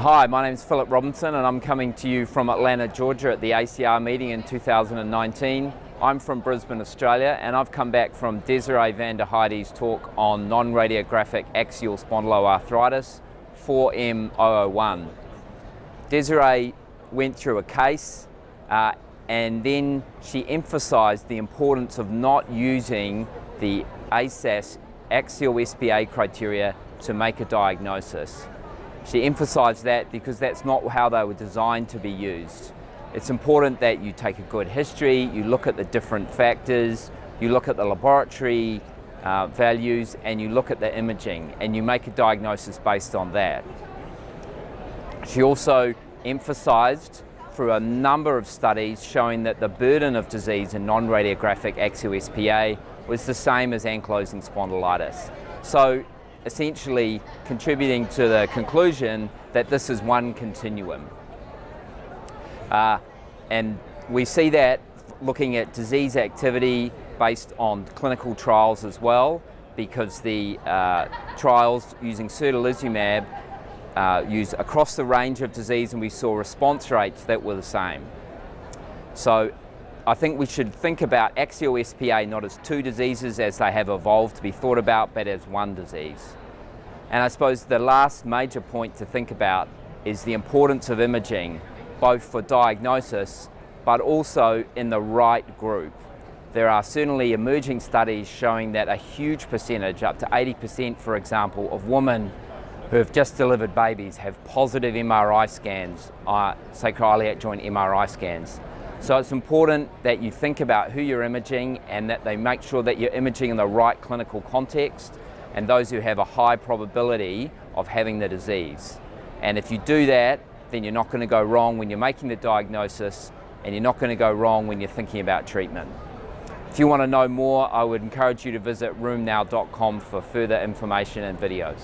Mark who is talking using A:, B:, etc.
A: Hi, my name is Philip Robinson and I'm coming to you from Atlanta, Georgia at the ACR meeting in 2019. I'm from Brisbane, Australia, and I've come back from Desiree van der Heide's talk on non-radiographic axial spondyloarthritis, 4M001. Desiree went through a case and then she emphasised the importance of not using the ASAS axSpA criteria to make a diagnosis. She emphasised that because that's not how they were designed to be used. It's important that you take a good history, you look at the different factors, you look at the laboratory values, and you look at the imaging, and you make a diagnosis based on that. She also emphasised through a number of studies showing that the burden of disease in non-radiographic axSpA was the same as ankylosing spondylitis. So essentially contributing to the conclusion that this is one continuum. And we see that looking at disease activity based on clinical trials as well, because the trials using certolizumab used across the range of disease, and we saw response rates that were the same. So I think we should think about axial SPA not as two diseases as they have evolved to be thought about, but as one disease. And I suppose the last major point to think about is the importance of imaging, both for diagnosis, but also in the right group. There are certainly emerging studies showing that a huge percentage, up to 80%, for example, of women who have just delivered babies have positive MRI scans, sacroiliac joint MRI scans. So it's important that you think about who you're imaging and that they make sure that you're imaging in the right clinical context and those who have a high probability of having the disease. And if you do that, then you're not going to go wrong when you're making the diagnosis, and you're not going to go wrong when you're thinking about treatment. If you want to know more, I would encourage you to visit roomnow.com for further information and videos.